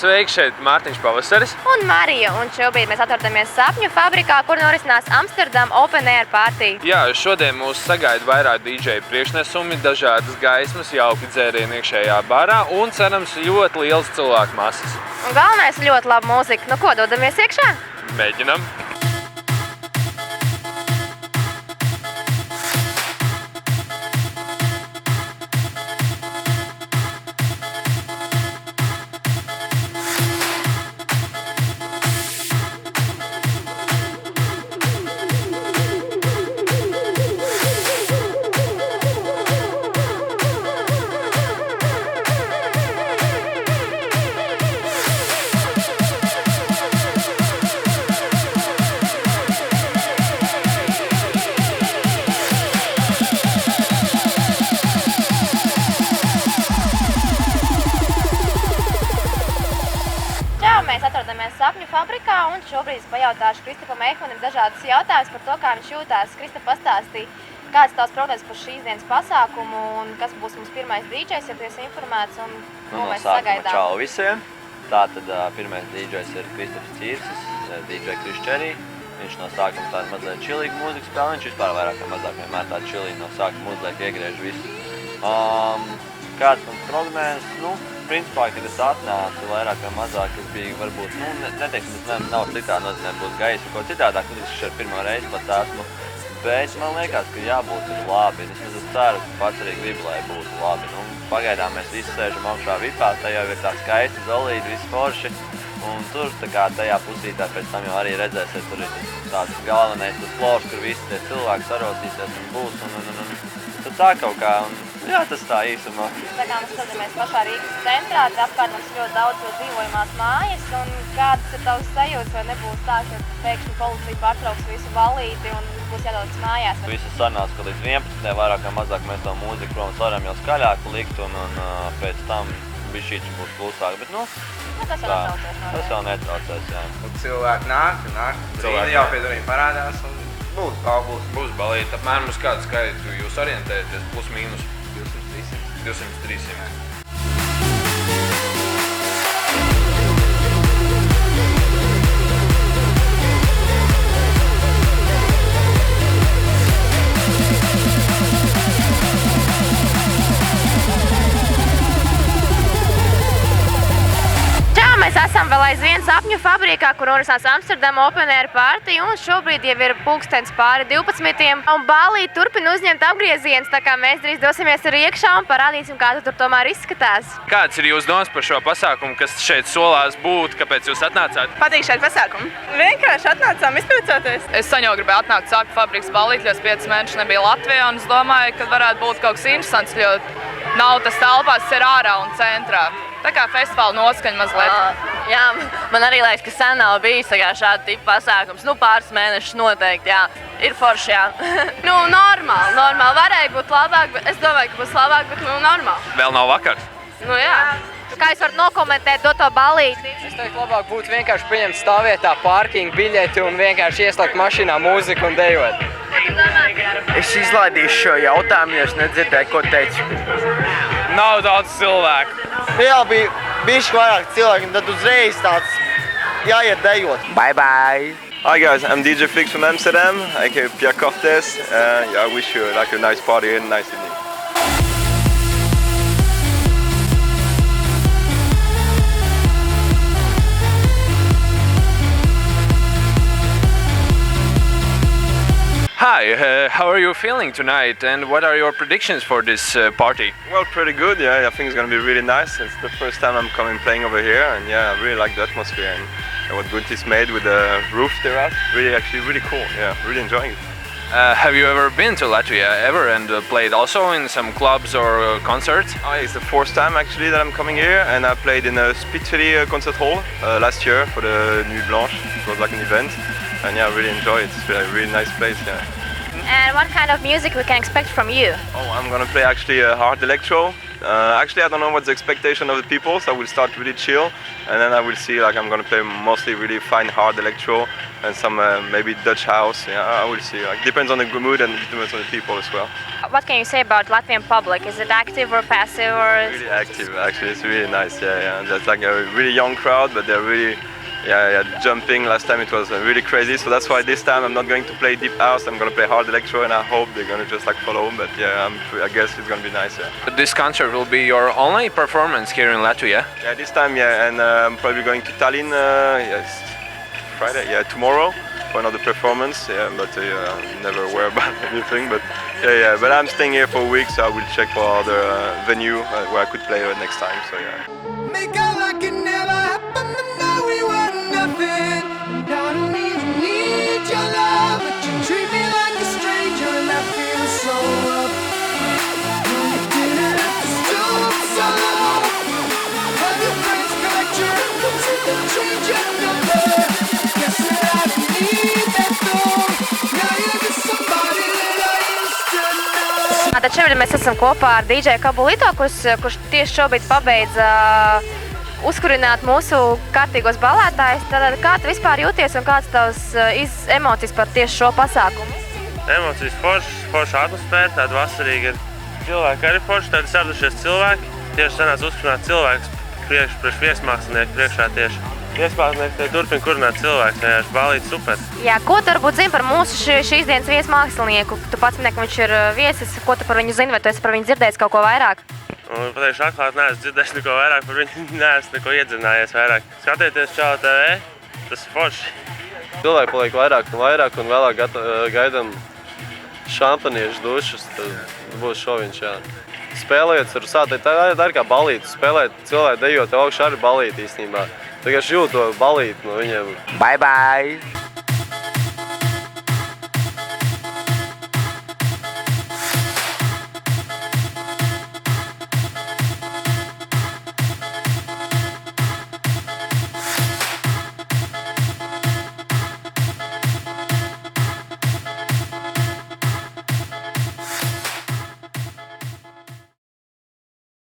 Sveiki, šeit Mārtiņš Pavasaris un Marija, un šobrīd mēs atrodamies sapņu fabrikā, kur norisinās Amsterdam Open Air Party. Jā, šodien mūs sagaida vairāk DJ priekšnesumi, dažādas gaismas, jauki dzērieni iekšējā barā un cerams ļoti liels cilvēku masas. Un galvenais ļoti laba mūzika. Nu ko, dodamies iekšā? Mēģinam! Mēs atrodamies sapņu fabrikā, un šobrīd es pajautāšu Kristapam Eichmanim dažādas jautājumas par to, kā viņš jūtās. Kristap, pastāstīja, kāds tavs prognozes par šīs dienas pasākumu un kas būs mums pirmais DJs, ja tu esi informēts un ko mēs sagaidām. Čau visiem! Tātad pirmais DJs ir Kristaps Cīrsis, DJ Krišķerī. Viņš no sākuma tāda mazliet čilīga mūzika spēlē, viņš vispār vairāk vai mazāk vienmēr tāda čilīga no sākuma uzliek iegriež visu. Kāds man prognozes? Principā, kad es atnācu vairāk vai mazāk, es biju varbūt, neteiksim, tas nav citā nozīmē būt gaisa, ko citādāk, es šeit pirmo reizi pats esmu, bet man liekas, ka jābūt ir labi, es ceru, ka pats arī gribu, lai būtu labi. Pagaidām mēs visi sēžam augšā vipā, tā jau ir tā skaista zolīta, visi forši, un tur tā kā tajā pusītā pēc tam jau arī redzēsiet, tur ir tāds galvenais, tas flors, kur visi tie cilvēki sarosīsies un būs, un tad tā kaut kā. Jā, tas tā īsumā. Tā kā mēs atrodamies pašā Rīgas centrā, tad apkārt mums ļoti daudz dzīvojamās mājas, un kādas ir tavas sajūtas, vai nebūs tā, ka pēkšņi policija pārtrauks visu valīti un būs jādodas mājās? Visi sanāca, ka līdz 11. vairāk vai mazāk mēs to mūziku, protams, varam jau skaļāku likt, un pēc tam bišķīši būs klusāk, bet tas jau netraucēs. Tas jau netraucēs, jā. Cilvēki nāk, brīdi jau pie durvīm parādās, un Būs balīti. Apmēram uz kādu skaitu jūs orientējaties, plus mīnus? 200-300. Mēs esam vēl aizvien sapņu fabrikā, kur norisinās Amsterdam Open Air Party, un šobrīd jau ir pulkstens pāri 12. Un Balī turpina uzņemt apgriezienus, tā kā mēs drīz dosimies arī iekšā un parādīsim, kā tur tomēr izskatās. Kāds ir jūsu domas par šo pasākumu, kas šeit solās būt, kāpēc jūs atnācāt? Patīk šeit pasākumu. Vienkārši atnācām izpriecāties. Es sen jau gribēju atnākt sapņu fabrikas balīt, jo es 5 mēnešus nebiju Latvijā, un es domāju, ka varētu būt kaut kas interesants, jo nav tas telpās, tas ir ārā un centrā. Tā kā festivāla noskaņa mazliet. Jā, man arī liekas, ka sen nav bijis šāda tipa pasākums. Pāris mēnešus noteikti, jā. Ir forši, jā. Normāli. Varēja būt labāk, bet es domāju, ka būs labāk, bet normāli. Vēl nav vakars? Jā. Kā jūs varat nokomentēt doto balīti? Es teiktu, labāk būtu vienkārši pieņemt stāvvietā parkingu biļeti un vienkārši ieslēgt mašīnā mūziku un dejot. Es izlaidīšu šo jautājumu, jo es nedzirdēju, ko teicu. Nav daudz cilvēku. Jā, bija bišķi vairāk cilvēki, un tad uzreiz tāds jāiet dejot. Bye bye! Hi guys, I'm DJ Flix from Amsterdam, aka Pierre Cortes. I wish you a nice party and a nice evening. Hi, how are you feeling tonight and what are your predictions for this party? Well, pretty good, yeah. I think it's gonna be really nice. It's the first time I'm coming playing over here, and yeah, I really like the atmosphere and what Guntis made with the roof terrace. Really cool, yeah, really enjoying it. Have you ever been to Latvia and played also in some clubs or concerts? Oh, yeah, it's the fourth time actually that I'm coming here, and I played in a Spitfire concert hall last year for the Nuit Blanche. It was like an event, and yeah, I really enjoy it. It's a really nice place, yeah. And what kind of music we can expect from you? Oh, I'm gonna play actually hard electro, Actually, I don't know what's the expectation of the people, so I will start really chill, and then I will see like I'm gonna play mostly really fine hard electro and some maybe Dutch house. Yeah, I will see. Like depends on the mood and depends on the people as well. What can you say about Latvian public? Is it active or passive or? Really active, actually. It's really nice. Yeah. There's like a really young crowd, but they're really. Jumping. Last time it was really crazy, so that's why this time I'm not going to play deep house. I'm going to play hard electro, and I hope they're going to just like follow. But yeah, I guess it's going to be nice. Yeah. This concert will be your only performance here in Latvia? Yeah, this time, yeah, and I'm probably going to Tallinn. Yes, Friday. Yeah, tomorrow for another performance. Yeah, but never worry about anything. But yeah. But I'm staying here for a week, so I will check for other venue where I could play next time. So yeah. Make out like it never happened, and now we were nothing. And I don't even need your love, but you treat me like a stranger, and I feel so up. No, you didn't have to stoop so low. Have your friends collect your records and change your number. Guess that I don't need that though. Now you're just somebody that I used to know. Tad šobrīd mēs esam kopā ar DJ Kabulito, kurš tieši šobrīd pabeidza uzkurināt mūsu kārtīgos balētājus. Tad kā tu vispār jūties un kāds tavs emocijas par tieši šo pasākumu? Emocijas forša atmosfēra, tāda vasarīga ir. Cilvēki arī forši, tādi sardušies cilvēki. Tieši sanāca uzkurināt cilvēkus priekš viesmākslinieku priekšā tieši. Viesmākslinieks te turpina kurināt cilvēkus, vienkārši balīt super. Jā, ko tu varbūt zini par mūsu šīs dienas viesmākslinieku? Tu pats minēji, ka viņš ir viesis. Ko tu par viņu zini, vai tu esi par viņu dzirdējis kaut ko vairāk? Pateikšu atklāt, neesmu dzirdējis neko vairāk par viņu, neesmu neko iedzinājies vairāk. Skatieties Čau TV, tas ir forši. Cilvēki paliek vairāk un vēlāk gaidām šampaniešu dušas, tad būs šoviņš, jā. Spēlējot ar sātē, tā ir kā balīti, spēlēt cilvēki dejot augšā arī balīti īstenībā. Tagad jūtu to balīti no viņiem. Bye bye!